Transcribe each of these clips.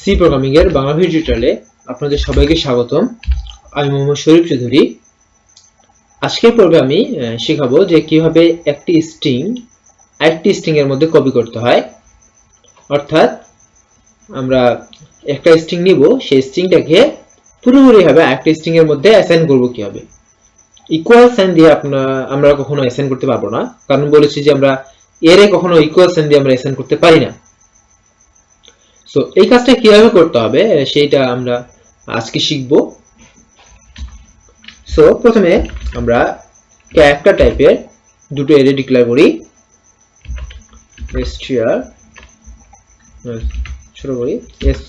C programming এর Bangla video টিউটোরিয়ালে আপনাদের সবাইকে স্বাগতম। আমি মোহাম্মদ শরীফ চৌধুরী। আজকের পর্বে আমি শেখাবো যে কিভাবে একটি স্ট্রিং আরেকটি স্ট্রিং এর মধ্যে কপি করতে হয়। অর্থাৎ আমরা একটা স্ট্রিং নিব, সেই স্ট্রিংটাকে পুরোপুরিভাবে আরেকটা স্ট্রিং এর মধ্যে অ্যাসাইন করব কিভাবে। ইকুয়াল সাইন দিয়ে আমরা কখনো অ্যাসাইন করতে পারবো না, কারণ বলেছি যে আমরা এরে কখনো ইকুয়াল সাইন দিয়ে আমরা অ্যাসাইন করতে পারি না। সো এই কাজটা কিভাবে করতে হবে সেইটা আমরা আজকে শিখব। সো প্রথমে আমরা ক্যারেক্টার টাইপের দুটো অ্যারে ডিক্লেয়ার করি, str ছোট করি s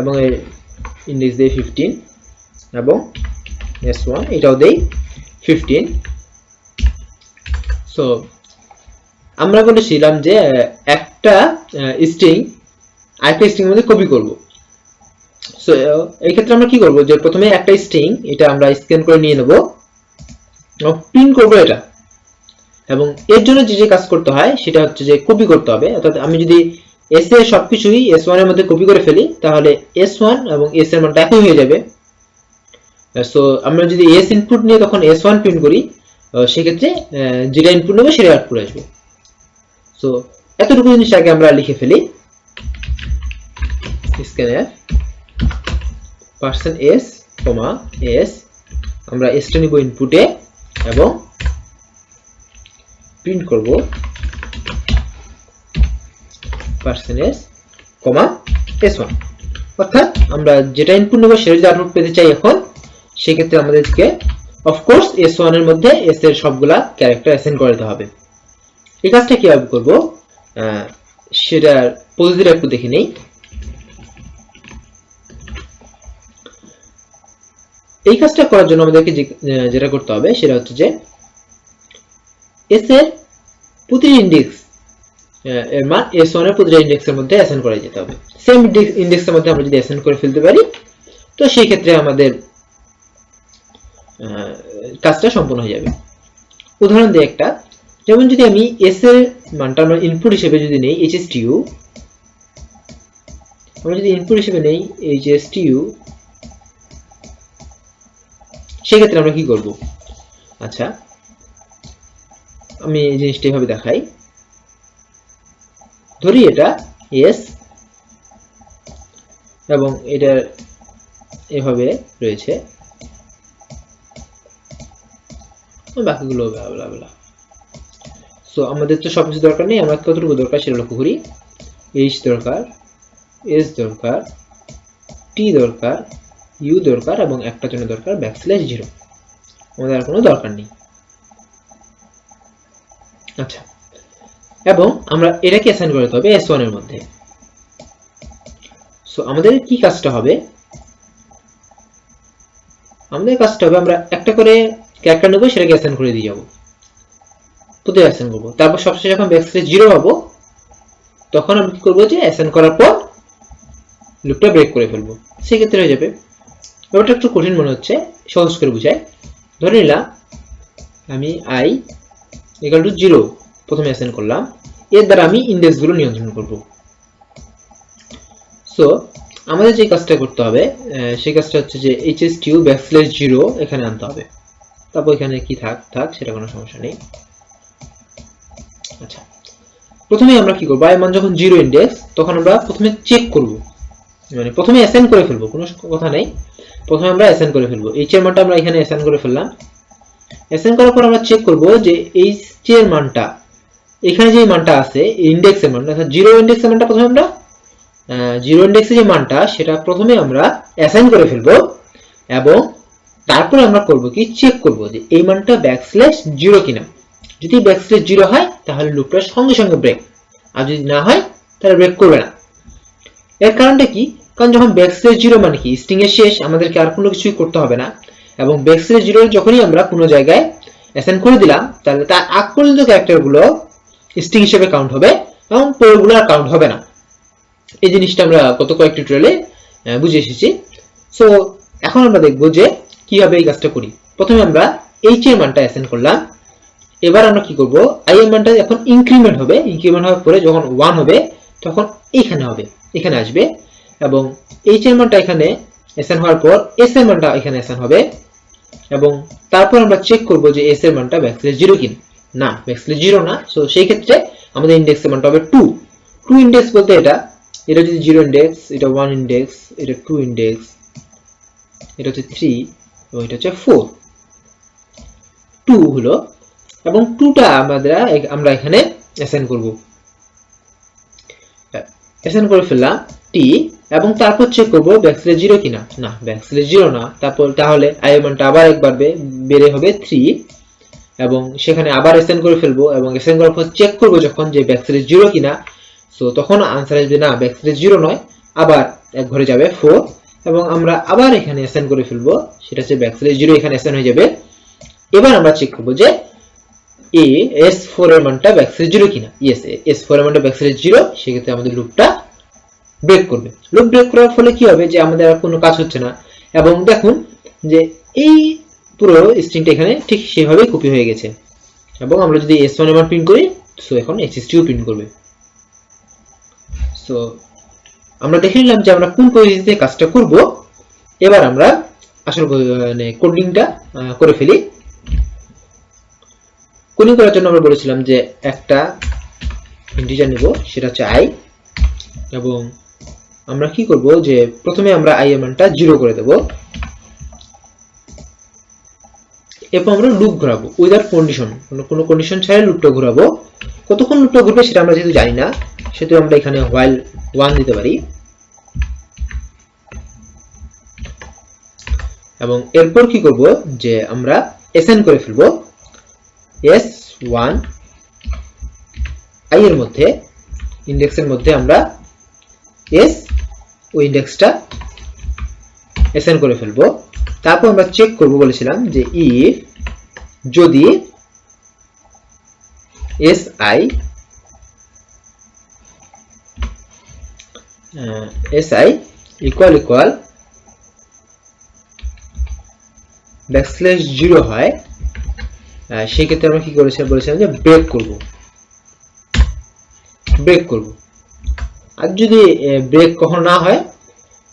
এবং এর ইন্ডেক্স দেই 15 এবং s1 এটাও দেই 15। সো আমরা বলেছিলাম যে একটা স্ট্রিং আরেকটা স্ট্রিং এর মধ্যে কপি করব। সো এই ক্ষেত্রে আমরা কি করব, যে প্রথমে একটা স্ট্রিং এটা আমরা স্ক্যান করে নিয়ে নেব এবং প্রিন্ট করব এটা, এবং এর জন্য যে কাজ করতে হয় সেটা হচ্ছে যে কপি করতে হবে। অর্থাৎ আমি যদি s এর সবকিছুই s1 এর মধ্যে কপি করে ফেলি তাহলে s1 এবং s এর মানটা একই হয়ে যাবে। সো আমরা যদি s ইনপুট নিয়ে তখন s1 প্রিন্ট করি, সেক্ষেত্রে যেটা ইনপুট নেবে সেটা আউটপুট আসবে। সো এতটুকু জিনিস আগে আমরা লিখে ফেলি, scanf %s, s আমরা s টা নিব ইনপুটে এবং প্রিন্ট করব %s, s1। অর্থাৎ আমরা যেটা ইনপুট নেব সেটা যদি আউটপুট পেতে চাই এখন, সেই ক্ষেত্রে আমাদেরকে অফকোর্স s1 এর মধ্যে s এর সবগুলা ক্যারেক্টার অ্যাসাইন করে দিতে হবে। এই কাজটা কিভাবে করব সেটার পদ্ধতিটা একটু দেখে নেই। এই কাজটা করার জন্য আমাদেরকে যেটা করতে হবে সেটা হচ্ছে যে s এর প্রতিটি ইন্ডেক্স এর মান s1 এর প্রতিটি ইন্ডেক্সের মধ্যে অ্যাসাইন করে যেতে হবে। সেম ইন্ডেক্সের মধ্যে আমরা যদি অ্যাসাইন করে ফেলতে পারি তো সেই ক্ষেত্রে আমাদের কাজটা সম্পূর্ণ হয়ে যাবে। উদাহরণ দিই একটা, যেমন যদি আমি s এর মানটা আমরা ইনপুট হিসেবে যদি নেই hstu, আমরা যদি ইনপুট হিসেবে নেই hstu, সেক্ষেত্রে আমরা কি করব? আচ্ছা, আমি এই জিনিসটা এভাবে দেখাই। ধরি এটা s এবং এটা এভাবে রয়েছে, বাকিগুলো সো আমাদের তো সবকিছু দরকার নেই, আমরা কতটুকু দরকার সেটা লক্ষ্য করি। h দরকার, s দরকার, t দরকার, u দরকার এবং একটা জন্য দরকার \0। আমাদের আর কোনো দরকার নেই। আচ্ছা, এবং আমরা এটাকে অ্যাসাইন করতে হবে s1 এর মধ্যে। সো আমাদের কি কাজটা হবে, আমাদের কাজটা হবে আমরা একটা করে ক্যারেক্টার নেব, সেটাকে অ্যাসাইন করে দিয়ে যাব, প্রতিটা অ্যাসাইন করব। তারপর সবশেষে যখন \0 পাবো তখন আমি কি করব, যে অ্যাসাইন করার পর লুপটা ব্রেক করে ফেলবো, সেক্ষেত্রে হয়ে যাবে। ব্যাপারটা একটু কঠিন মনে হচ্ছে, সহজ করে বুঝাই। ধরে নিলাম আমি i = 0 প্রথমে অ্যাসাইন করলাম, এর দ্বারা আমি ইন্ডেক্সগুলো নিয়ন্ত্রণ করব। সো আমাদের যে কাজটা করতে হবে সেই কাজটা হচ্ছে যে hstu \0 এখানে আনতে হবে। তারপর এখানে কি থাক সেটা কোনো সমস্যা নেই। আচ্ছা, প্রথমে আমরা কি করব, i মান যখন 0 ইন্ডেক্স তখন আমরা প্রথমে চেক করব, মানে প্রথমে অ্যাসাইন করে ফেলবো, কোনো কথা নেই, প্রথমে আমরা অ্যাসাইন করে ফেলবো। h এর মানটা আমরা এখানে অ্যাসাইন করে ফেললাম। অ্যাসাইন করার পর আমরা চেক করব যে h এর মানটা এখানে যে মানটা আছে ইন্ডেক্সের মানটা, অর্থাৎ 0 ইন্ডেক্সের মানটা প্রথমে আমরা 0 ইন্ডেক্সে যে মানটা সেটা প্রথমে আমরা অ্যাসাইন করে ফেলবো, এবং তারপরে আমরা করব কি, চেক করব যে এই মানটা \0 কিনা। যদি \0 হয় তাহলে লুপটা সঙ্গে সঙ্গে ব্রেক, আর যদি না হয় তাহলে ব্রেক করবে না। এর কারণটা কি, কারণ যখন \0 মানে কি স্ট্রিং এর শেষ, আমাদেরকে আর কোনো কিছুই করতে হবে না, এবং \0 যখনই আমরা কোনো জায়গায় অ্যাসাইন করে দিলাম তাহলে তার আগ পর্যন্ত ক্যারেক্টারগুলো স্ট্রিং হিসেবে কাউন্ট হবে এবং পরেরগুলো আর কাউন্ট হবে না। এই জিনিসটা আমরা গত কয়েক টিউটোরিয়ালে বুঝে এসেছি। সো এখন আমরা দেখব যে কিভাবে এই কাজটা করি। প্রথমে আমরা h এর মানটা অ্যাসাইন করলাম, এবার আমরা কি করব, i এর মানটা এখন ইনক্রিমেন্ট হবে, ইনক্রিমেন্ট হওয়ার পরে যখন 1 হবে তখন এখানে হবে, এখানে আসবে, এবং এইচ এর মানটা এখানে অ্যাসাইন হওয়ার পর এস এর মানটা এখানে অ্যাসাইন হবে এবং তারপর আমরা চেক করব যে এস এর মানটা ব্যাকস্ল্যাশ 0 কিনা। না, ব্যাকস্ল্যাশ 0 না। সো সেই ক্ষেত্রে আমাদের ইনডেক্সের মানটা হবে 2। 2 ইনডেক্স বলতে এটা যদি 0 ইনডেক্স, এটা 1 ইনডেক্স, এটা 2 ইনডেক্স, এটা হচ্ছে 3 এবং এটা হচ্ছে 4। 2 হলো এবং 2টা আমরা এখানে অ্যাসাইন করব। অ্যাসাইন করে ফেললাম টি এবং তারপর চেক করব ব্যাকস্ল্যাশ 0 কিনা। না, ব্যাকস্ল্যাশ 0 না। তাহলে আই এর মানটা আবার একবার বেড়ে হবে 3 এবং সেখানে আবার অ্যাসাইন করে ফেলবো এবং অ্যাসাইন করার পর চেক করব যখন যে ব্যাকস্ল্যাশ 0 কিনা। সো তখন আনসার আসবে না, ব্যাকস্ল্যাশ 0 নয়, আবার এক ঘরে যাবে 4 এবং আমরা আবার এখানে অ্যাসাইন করে ফেলবো, সেটা হচ্ছে ব্যাকস্ল্যাশ 0 এখানে অ্যাসাইন হয়ে যাবে। এবার আমরা চেক করব যে S4 এর মানটা ব্যাকস্ল্যাশ 0 কিনা। ইয়েস, S4 এর মানটা ব্যাকস্ল্যাশ 0। সেক্ষেত্রে আমাদের লুপটা ব্রেক করবে। লুপ ব্রেক করার ফলে কি হবে যে আমাদের আর কোনো কাজ হচ্ছে না এবং দেখুন যে এই পুরো স্ট্রিংটা এখানে ঠিক সেভাবেই কপি হয়ে গেছে এবং আমরা যদি S1 এর মান প্রিন্ট করি, সো এখন HS2 প্রিন্ট করবে। সো আমরা দেখে নিলাম যে আমরা কোন পদ্ধতিতে কাজটা করব। এবার আমরা আসল কোডিংটা করে ফেলি। কোডিং করার জন্য আমরা বলেছিলাম যে একটা ইন্টিজার নেব, সেটা হচ্ছে i এবং আমরা কি করব যে প্রথমে আমরা i এর মানটা 0 করে দেব। এরপর আমরা লুপ ঘোরাবো উইদাউট কন্ডিশন, কোনো কন্ডিশন ছাড়াই লুপটা ঘোরাবো। কতক্ষণ লুপটা ঘুরবে সেটা আমরা যেহেতু জানি না, সেহেতু আমরা এখানে while 1 দিতে পারি এবং এরপর কি করব যে আমরা অ্যাসাইন করে ফেলবো S1 i এর মধ্যে, ইনডেক্সের মধ্যে আমরা s ওই ইনডেক্সটা অ্যাসাইন করে ফেলবো। তারপর আমরা চেক করব বলেছিলাম যে if যদি si equal ব্যাকস্ল্যাশ 0 হয়, সেই ক্ষেত্রে আমরা কি বলেছিলাম যে ব্রেক করব। আর যদি ব্রেক কখনো না হয়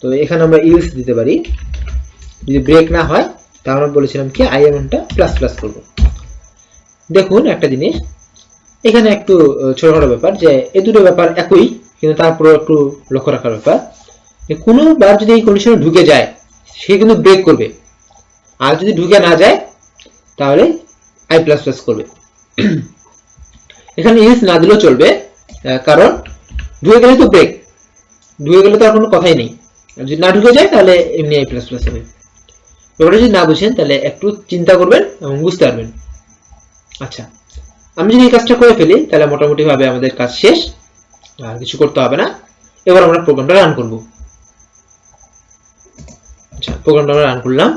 তো এখানে আমরা ইউজ দিতে পারি। যদি ব্রেক না হয় তাহলে আমরা বলেছিলাম কি i এর মানটা প্লাস প্লাস করব। দেখুন একটা জিনিস এখানে একটু ছোটখাটো ব্যাপার, যে এই দুটো ব্যাপার একই কিন্তু তারপরে একটু লক্ষ্য রাখার ব্যাপার, কোনো বার যদি এই কন্ডিশনে ঢুকে যায় সে কিন্তু ব্রেক করবে, আর যদি ঢুকে না যায় তাহলে i প্লাস প্লাস করবে। এখানে ইউজ না দিলেও চলবে, কারণ ঢুকে গেলে তো ব্রেক, ঢুকে গেলে তো আর কোনো কথাই নেই। যদি না ঢুকে যায় তাহলে এমনি i প্লাস প্লাস হবে। ব্যাপারটা যদি না বুঝেন তাহলে একটু চিন্তা করবেন এবং বুঝতে পারবেন। আচ্ছা, আমি যদি এই কাজটা করে ফেলি তাহলে মোটামুটি ভাবে আমাদের কাজ শেষ, আর কিছু করতে হবে না। এবার আমরা প্রোগ্রামটা রান করব। আচ্ছা, প্রোগ্রামটা আমরা রান করলাম।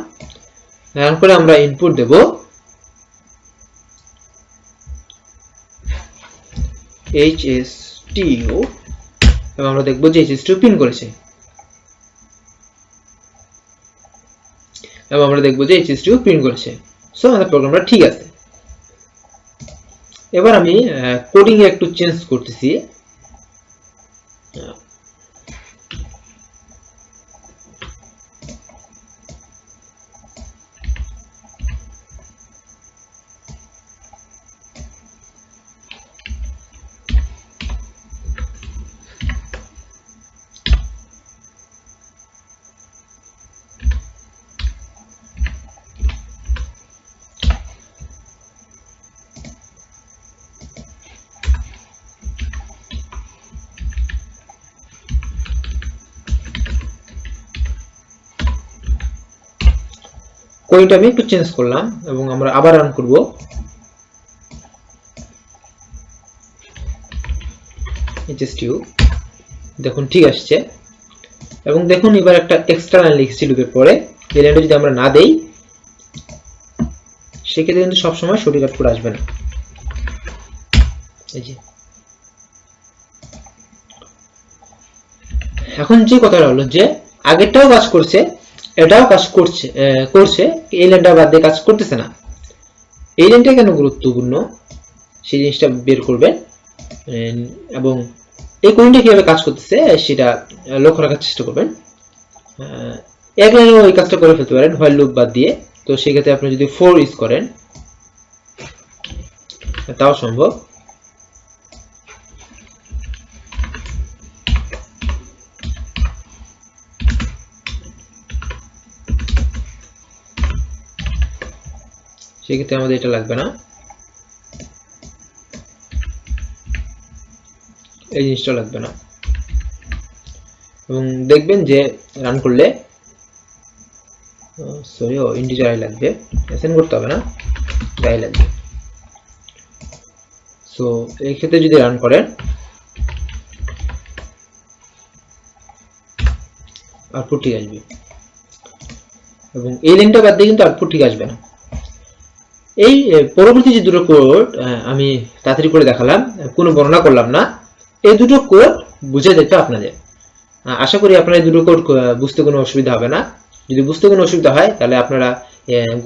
রান করে আমরা ইনপুট দেব HS2 এবং আমরা দেখব যে HS2 প্রিন্ট করেছে এবং আমরা দেখব যে HS2 প্রিন্ট করেছে। সো আমাদের প্রোগ্রামটা ঠিক আছে। এবার আমি কোডিং এ একটু চেঞ্জ করতেছি। কোডটা আমি একটু চেঞ্জ করলাম এবং আমরা আবার রান করব। HS2 দেখুন ঠিক আসছে এবং দেখুন এবার একটা এক্সট্রা লাইন লিখছি লুপের পরে। এই লাইনটা যদি আমরা না দেই সেক্ষেত্রে কিন্তু সবসময় সঠিক আউটপুট আসবে না। এই যে এখন যে কথাটা হলো যে আগেরটাও কাজ করছে, এটাও কাজ করছে, এই লাইনটা বাদ দিয়ে কাজ করতেছে না। এই লাইনটা কেন গুরুত্বপূর্ণ সেই জিনিসটা বের করবেন এবং এই কোডিংটা কিভাবে কাজ করতেছে সেটা লক্ষ্য রাখার চেষ্টা করবেন। এক লাইনে ওই কাজটা করে ফেলতে পারেন হোয়াইল লুপ বাদ দিয়ে। তো সেক্ষেত্রে আপনি যদি ফর ইউজ করেন তাও সম্ভব। সেক্ষেত্রে আমাদের এটা লাগবে না, এই জিনিসটা লাগবে না। এবং দেখবেন যে রান করলে সরি ইন্টিজার আই লাগবে, অ্যাসাইন করতে হবে না, আই লাগবে। সো এই ক্ষেত্রে যদি রান করেন আউটপুট ঠিক আসবে, এবং এই লাইনটা বাদ দিয়ে কিন্তু আউটপুট ঠিক আসবে না। এই পরবর্তী যে দুটো কোড আমি তাড়াতাড়ি করে দেখালাম, কোনো বর্ণনা করলাম না, এই দুটো কোড বুঝে দেখতে আপনাদের। আশা করি আপনারা এই দুটো কোড বুঝতে কোনো অসুবিধা হবে না। যদি বুঝতে কোনো অসুবিধা হয় তাহলে আপনারা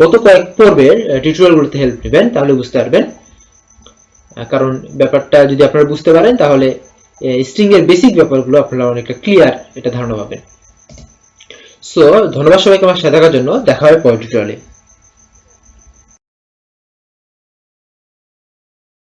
গত কয়েক পর্বের টিউটোরিয়ালগুলোতে হেল্প নেবেন, তাহলে বুঝতে পারবেন। কারণ ব্যাপারটা যদি আপনারা বুঝতে পারেন তাহলে স্ট্রিং এর বেসিক ব্যাপারগুলো আপনারা অনেকটা ক্লিয়ার এটা ধারণা পাবেন। সো ধন্যবাদ সবাইকে আমার সাথে থাকার জন্য। দেখা হবে পরের টিউটোরিয়ালে।